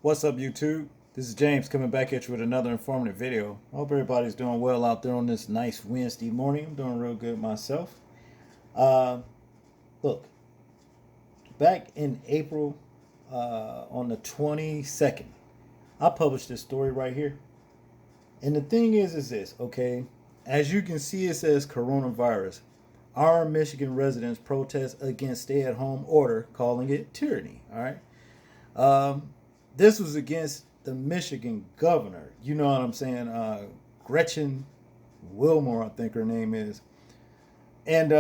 What's up, YouTube? This is James coming back at you with another informative video. I hope everybody's doing well out there on this nice Wednesday morning. I'm doing real good myself. Look, back in April on the 22nd, I published this story right here. And the thing is this, okay? As you can see, it says coronavirus. Armed Michigan residents protest against stay-at-home order, calling it tyranny, all right? This was against the Michigan governor. You know what I'm saying? Gretchen Wilmore, I think her name is. And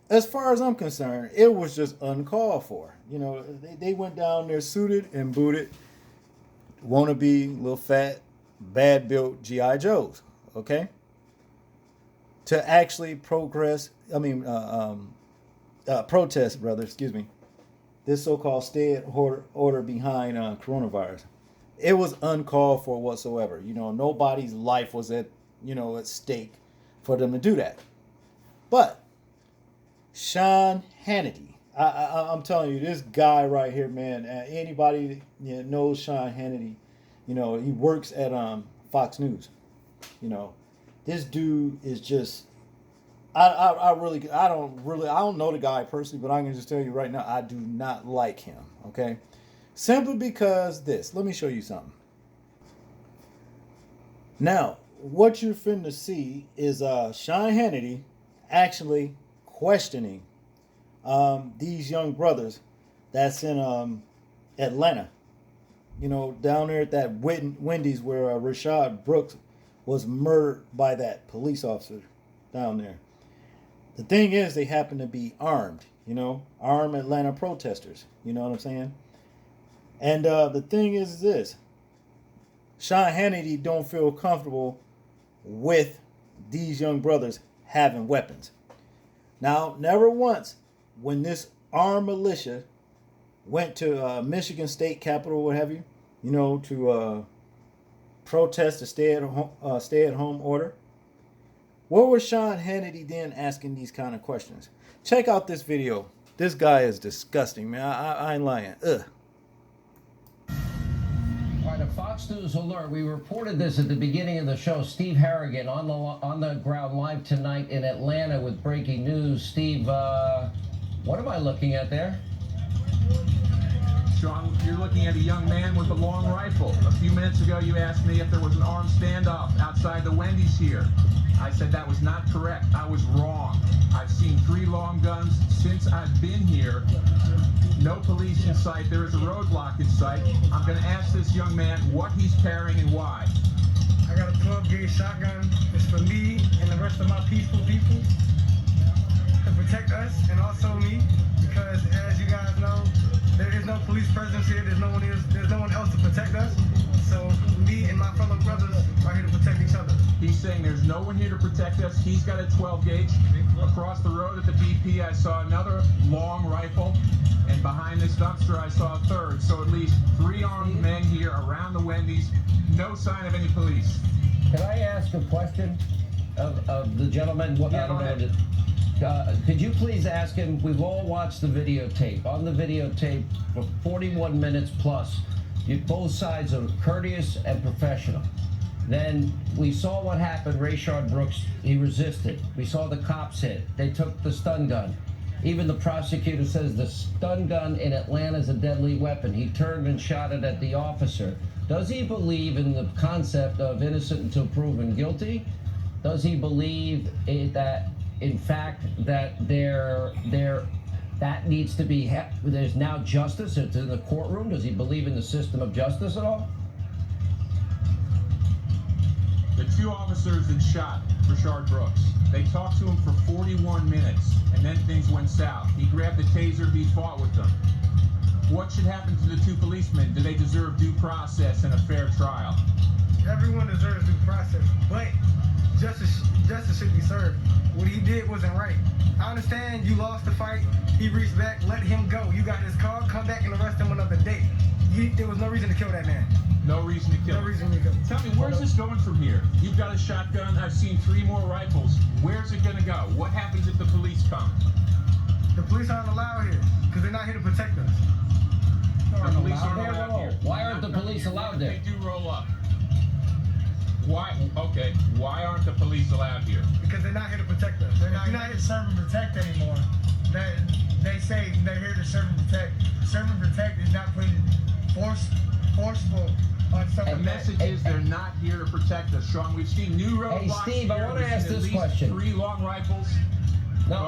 as far as I'm concerned, it was just uncalled for. You know, they went down there suited and booted, wannabe, little fat, bad-built G.I. Joes, okay? To actually protest, excuse me, this so-called stay-at-home order behind coronavirus. It was uncalled for whatsoever. You know, nobody's life was at stake for them to do that. But Shawn Hannity, I'm telling you, this guy right here, man. Anybody knows Shawn Hannity? You know, he works at Fox News. You know, this dude is just. I don't know the guy personally, but I can just tell you right now, I do not like him. Okay, simply because let me show you something. Now, what you're finna see is Shawn Hannity actually questioning these young brothers that's in Atlanta. You know, down there at that Wendy's where Rayshard Brooks was murdered by that police officer down there. The thing is, they happen to be armed, armed Atlanta protesters. You know what I'm saying? And the thing is this. Shawn Hannity don't feel comfortable with these young brothers having weapons. Now, never once when this armed militia went to Michigan State Capitol, what have you, to protest the stay-at-home order, what was Shawn Hannity then asking these kind of questions? Check out this video. This guy is disgusting, man. I ain't lying. Ugh. All right, a Fox News alert. We reported this at the beginning of the show. Steve Harrigan on the ground live tonight in Atlanta with breaking news. Steve, what am I looking at there? Shawn, you're looking at a young man with a long rifle. A few minutes ago, you asked me if there was an armed standoff outside the Wendy's here. I said that was not correct. I was wrong. I've seen 3 long guns since I've been here. No police in sight. There is a roadblock in sight. I'm going to ask this young man what he's carrying and why. I got a 12-gauge shotgun. It's for me and the rest of my peaceful people to protect us and also me, because as you guys know, there is no police presence here. There's no one else to protect us. So me and my fellow brothers are here to protect each other. He's saying there's no one here to protect us. He's got a 12-gauge. Across the road at the BP, I saw another long rifle. And behind this dumpster, I saw a third. So at least 3 armed men here around the Wendy's. No sign of any police. Can I ask a question of the gentleman? Yeah, go ahead. Could you please ask him, we've all watched the videotape. On the videotape, for 41 minutes plus, both sides are courteous and professional. Then we saw what happened. Rayshard Brooks, he resisted. We saw the cops hit. They took the stun gun. Even the prosecutor says the stun gun in Atlanta is a deadly weapon. He turned and shot it at the officer. Does he believe in the concept of innocent until proven guilty? Does he believe that, in fact, that that needs to be, there's now justice, it's in the courtroom? Does he believe in the system of justice at all? The 2 officers that shot Rayshard Brooks, they talked to him for 41 minutes, and then things went south. He grabbed the taser, he fought with them. What should happen to the 2 policemen? Do they deserve due process and a fair trial? Everyone deserves due process, but justice should be served. What he did wasn't right. I understand you lost the fight. He reached back, let him go. You got his car, come back and arrest him another day. There was no reason to kill that man. No reason to kill him. No reason to kill him. Tell me, where's this going from here? You've got a shotgun. I've seen 3 more rifles. Where's it going to go? What happens if the police come? The police aren't allowed here because they're not here to protect us. The police aren't allowed here. police allowed there? They do roll up. Why? Okay. Why aren't the police allowed here? Because they're not here to protect us. They're not here to serve and protect anymore. They say they're here to serve and protect. Serve and protect is not putting forceful on The someone. message is they're not here to protect us, Shawn. We've seen new roadblocks. Hey, Steve, I here. want to We've ask seen at this least question. 3 long rifles. No,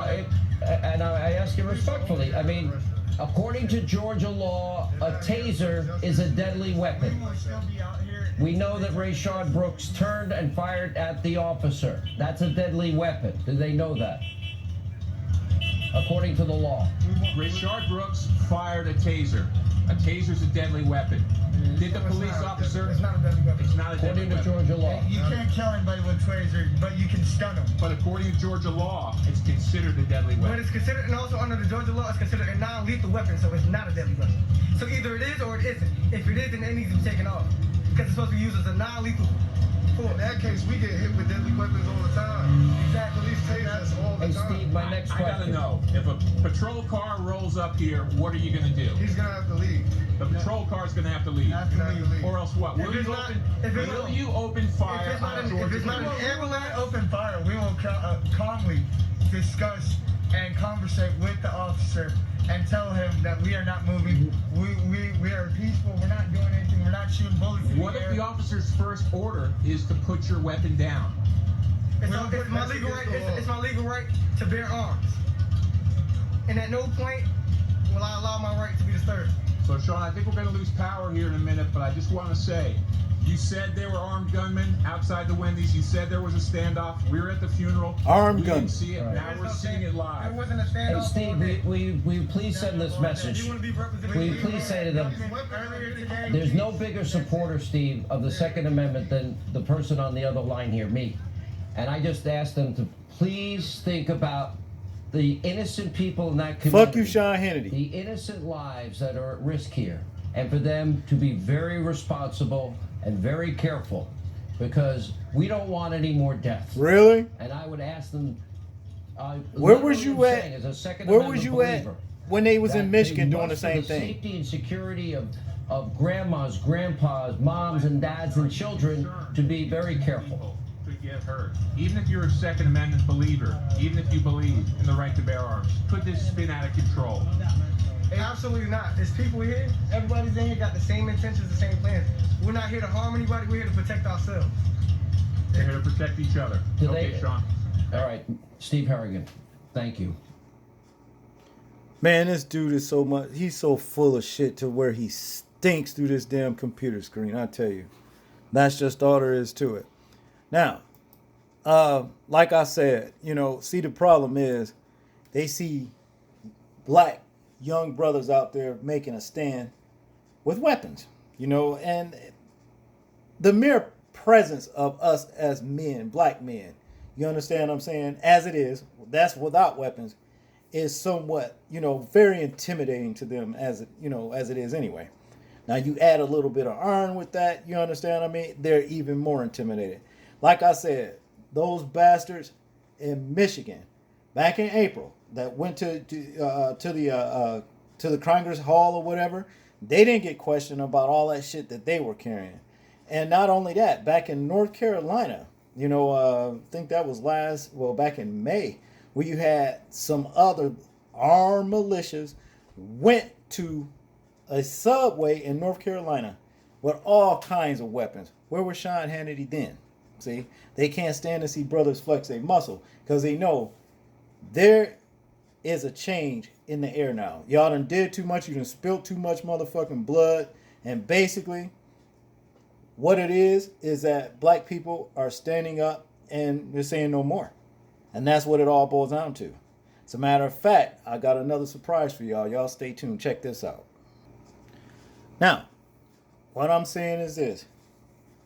and I ask you respectfully. I mean, according to Georgia law, a taser is a deadly weapon. We know that Rayshard Brooks turned and fired at the officer. That's a deadly weapon. Do they know that? According to the law. Rayshard Brooks fired a taser. A taser's a deadly weapon. Did the police officer? It's not a deadly weapon. It's not a deadly According to weapon. Georgia law. You can't kill anybody with taser, but you can stun them. But according to Georgia law, it's considered a deadly But weapon. it's considered, and also under the Georgia law, it's considered a non-lethal weapon, so it's not a deadly weapon. So either it is or it isn't. If it is, then it needs to be taken off. Because it's supposed to be used as a non-lethal force. In that case, we get hit with deadly weapons all the time. Exactly. Police tase us all the Hey, time. Steve, my next I gotta question. know, if a patrol car rolls up here, what are you gonna do? He's gonna have to leave. The patrol car's gonna have to leave. Have to leave. Or else what? If Will it's you not- open, if it's will not- you open fire If it's not on an, Georgia? if it's not an police? ambulance open fire, we will calmly discuss and conversate with the officer and tell him that we are not moving. We are peaceful. We're not doing anything. We're not shooting bullets in What the if air. the officer's first order is to put your weapon down? It's, We don't put it's my that legal right. against the law. It's my legal right to bear arms. And at no point will I allow my right to be disturbed. So, Shawn, I think we're going to lose power here in a minute, but I just want to say, you said there were armed gunmen outside the Wendy's. You said there was a standoff. We were at the funeral. Armed we didn't gunmen. see it. Right. Now we're seeing it There live. wasn't a Hey, standoff. Steve, will you please send this message? Will you please say to them, there's no bigger supporter, Steve, of the Second Amendment than the person on the other line here, me. And I just asked them to please think about the innocent people in that community. Fuck you, Shawn Hannity. The innocent lives that are at risk here. And for them to be very responsible and very careful, because we don't want any more deaths. Really? And I would ask them, Where was you literally at? saying, as a Second Where Amendment was you at believer, when they was in that Michigan they doing the must, for same thing? Safety and security of grandmas, grandpas, moms, and dads and children to be very careful. Could get hurt. Even if you're a Second Amendment believer, even if you believe in the right to bear arms, could this spin out of control? Absolutely not. There's people here. Everybody's in here got the same intentions, the same plans. We're not here to harm anybody. We're here to protect ourselves. They're here to protect each other. Do Okay, they- Shawn. All right, Steve Harrigan, thank you. Man, this dude is so much. He's so full of shit to where he stinks through this damn computer screen. I tell you, that's just all there is to it. Now, like I said, see, the problem is they see black young brothers out there making a stand with weapons, and the mere presence of us as men, black men, you understand what I'm saying? As it is, that's without weapons, is somewhat, very intimidating to them as it is anyway. Now you add a little bit of iron with that, you understand what I mean? They're even more intimidated. Like I said, those bastards in Michigan back in April that went to the Congress Hall or whatever, they didn't get questioned about all that shit that they were carrying. And not only that, back in North Carolina, I think that was back in May, where you had some other armed militias went to a subway in North Carolina with all kinds of weapons. Where was Shawn Hannity then? See, they can't stand to see brothers flex their muscle because they know there is a change in the air now. Y'all done did too much. You done spilled too much motherfucking blood. And basically, what it is that black people are standing up and they're saying no more. And that's what it all boils down to. As a matter of fact, I got another surprise for y'all. Y'all stay tuned. Check this out. Now, what I'm saying is this.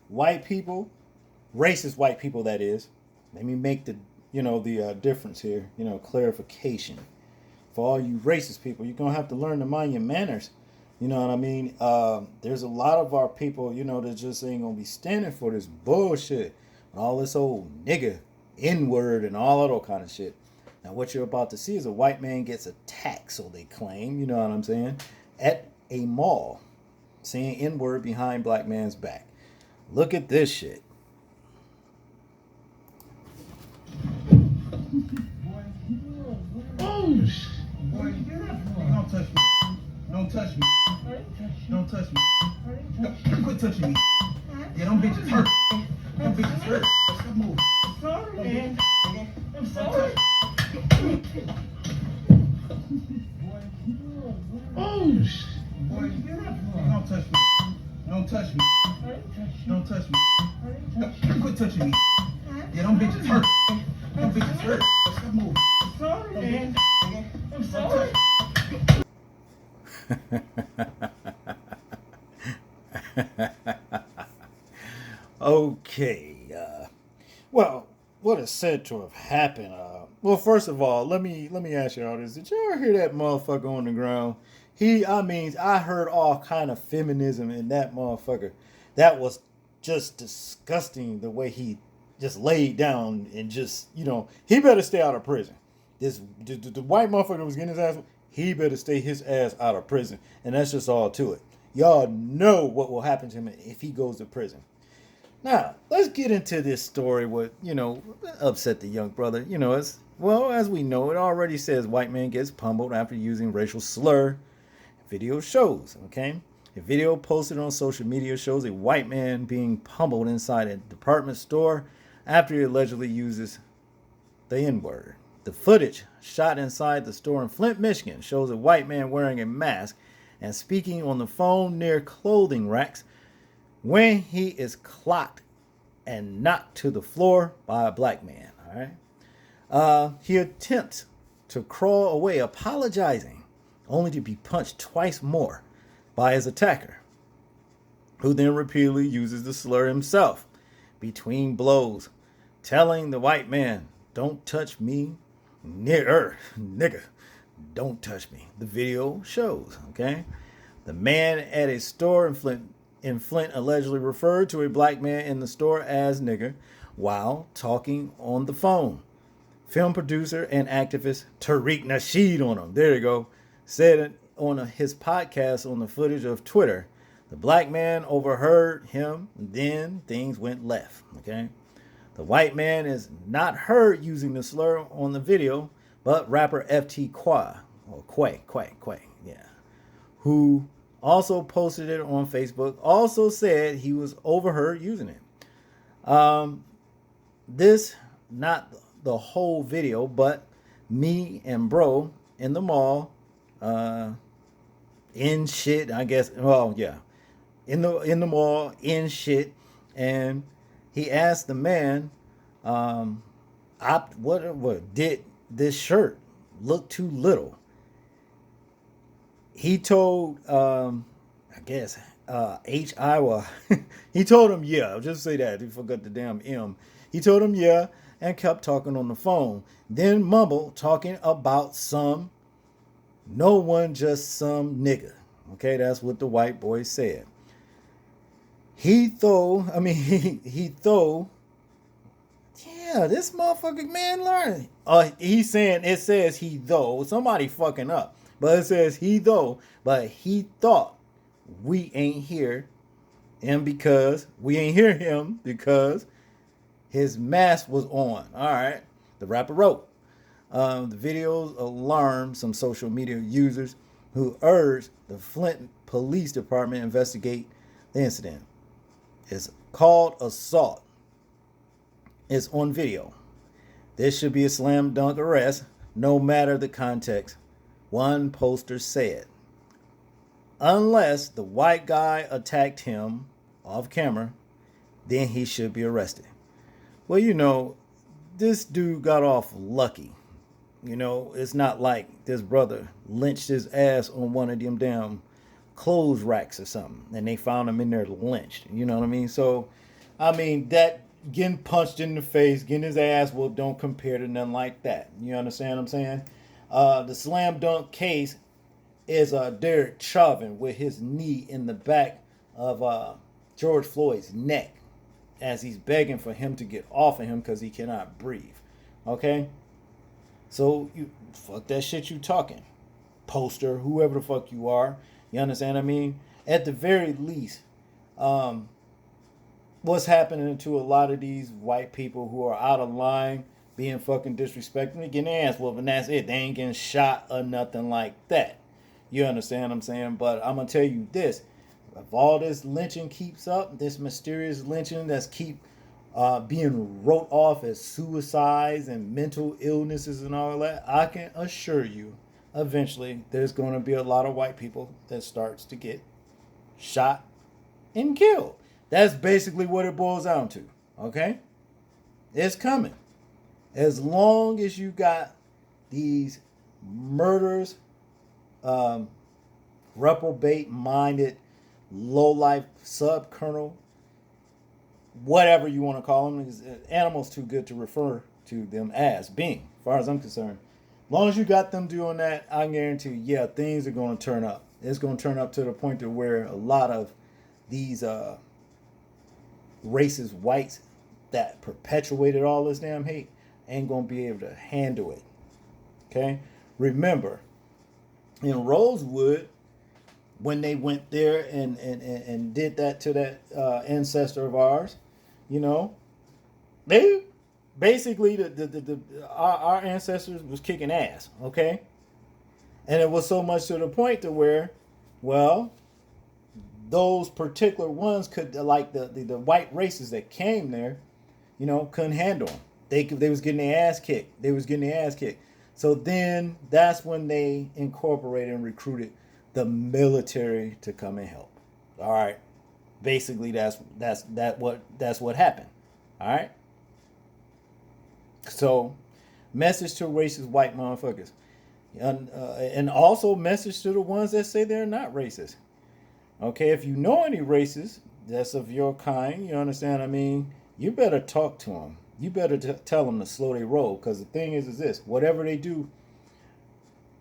White people, racist white people that is, let me make the difference here, clarification. For all you racist people, you're going to have to learn to mind your manners. You know what I mean? There's a lot of our people, that just ain't going to be standing for this bullshit. All this old nigga, N-word, and all that kind of shit. Now, what you're about to see is a white man gets attacked, so they claim, you know what I'm saying, at a mall. saying N-word behind black man's back. Look at this shit. Oh, boy, don't touch me. Don't touch me. Don't touch me. Quit touching me. Yeah, them bitches hurt. Them bitches hurt. Stop moving. Sorry, man. I'm sorry. Oh, boy, don't touch me. Don't touch me. Don't touch me. Quit touching me. Yeah, them bitches hurt. Them bitches hurt. Stop moving. Sorry, man. I'm sorry. Okay. Well, what is said to have happened? Well, first of all, let me ask y'all this: did you ever hear that motherfucker on the ground? I heard all kind of feminism in that motherfucker. That was just disgusting. The way he just laid down and just, he better stay out of prison. The white motherfucker that was getting his ass, he better stay his ass out of prison. And that's just all to it. Y'all know what will happen to him if he goes to prison. Now, let's get into this story. What, upset the young brother. As we know, it already says white man gets pummeled after using racial slur. Video shows, okay? A video posted on social media shows a white man being pummeled inside a department store after he allegedly uses the N-word. The footage, shot inside the store in Flint, Michigan, shows a white man wearing a mask and speaking on the phone near clothing racks when he is clocked and knocked to the floor by a black man. All right. He attempts to crawl away, apologizing, only to be punched twice more by his attacker, who then repeatedly uses the slur himself between blows, telling the white man, "Don't touch me, nigga, don't touch me." The video shows, okay? The man at a store in Flint allegedly referred to a black man in the store as nigger while talking on the phone. Film producer and activist Tariq Nasheed on him, there you go, said it on his podcast on the footage of Twitter. The black man overheard him, and then things went left, okay? The white man is not heard using the slur on the video, but rapper FT Quay, yeah, who also posted it on Facebook, also said he was overheard using it. This, not the whole video, but me and bro in the mall, in shit, I guess. Well, yeah, in the mall, in shit, and he asked the man, what did this shirt look too little? He told, I guess, H.I. Well, he told him, yeah, I'll just say that. He forgot the damn M. He told him, yeah, and kept talking on the phone. Then mumbled, talking about no one, just some nigga. Okay, that's what the white boy said. He thought, yeah, this motherfucking man learned. He's saying, it says he though, somebody fucking up. But it says he though, but he thought we ain't hear him because his mask was on. All right, the rapper wrote. The videos alarmed some social media users who urged the Flint Police Department investigate the incident. It's called assault. It's on video. This should be a slam dunk arrest, no matter the context, one poster said. Unless the white guy attacked him off camera, then he should be arrested. Well, this dude got off lucky. It's not like this brother lynched his ass on one of them damn clothes racks or something, and they found him in there lynched. You know what I mean? So, that getting punched in the face, getting his ass whooped don't compare to nothing like that. You understand what I'm saying? The slam dunk case is Derek Chauvin with his knee in the back of George Floyd's neck as he's begging for him to get off of him because he cannot breathe. Okay? So, you fuck that shit you talking. Poster, whoever the fuck you are. You understand what I mean? at the very least, what's happening to a lot of these white people who are out of line, being fucking disrespectful, getting their ass whooped, and that's it. They ain't getting shot or nothing like that. You understand what I'm saying? But I'm gonna tell you this: if all this lynching keeps up, this mysterious lynching that's keep being wrote off as suicides and mental illnesses and all that, I can assure you, eventually there's going to be a lot of white people that starts to get shot and killed. That's basically what it boils down to. Okay, it's coming. As long as you got these murders, reprobate-minded, low-life sub-colonel, whatever you want to call them, because animals too good to refer to them as being, as far as I'm concerned. As long as you got them doing that, I guarantee you, yeah, things are going to turn up. It's going to turn up to the point to where a lot of these racist whites that perpetuated all this damn hate ain't going to be able to handle it. Okay? Remember, in Rosewood, when they went there and did that to that ancestor of ours, you know, they basically our ancestors was kicking ass, okay? And it was so much to the point to where, well, those particular ones could, like the white races that came there, you know, couldn't handle them. They was getting their ass kicked. So then that's when they incorporated and recruited the military to come and help. All right. Basically, that's what happened. All right. So, message to racist white motherfuckers, and also message to the ones that say they're not racist. Okay, if you know any racists that's of your kind, you understand what I mean, you better talk to them. You better tell them to slow their roll, because the thing is this: whatever they do,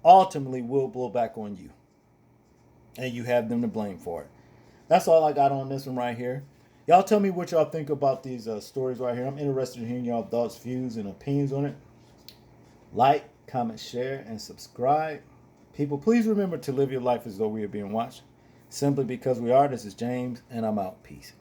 ultimately will blow back on you, and you have them to blame for it. That's all I got on this one right here. Y'all tell me what y'all think about these stories right here. I'm interested in hearing y'all thoughts, views, and opinions on it. Like, comment, share, and subscribe. People, please remember to live your life as though we are being watched. Simply because we are. This is James, and I'm out. Peace.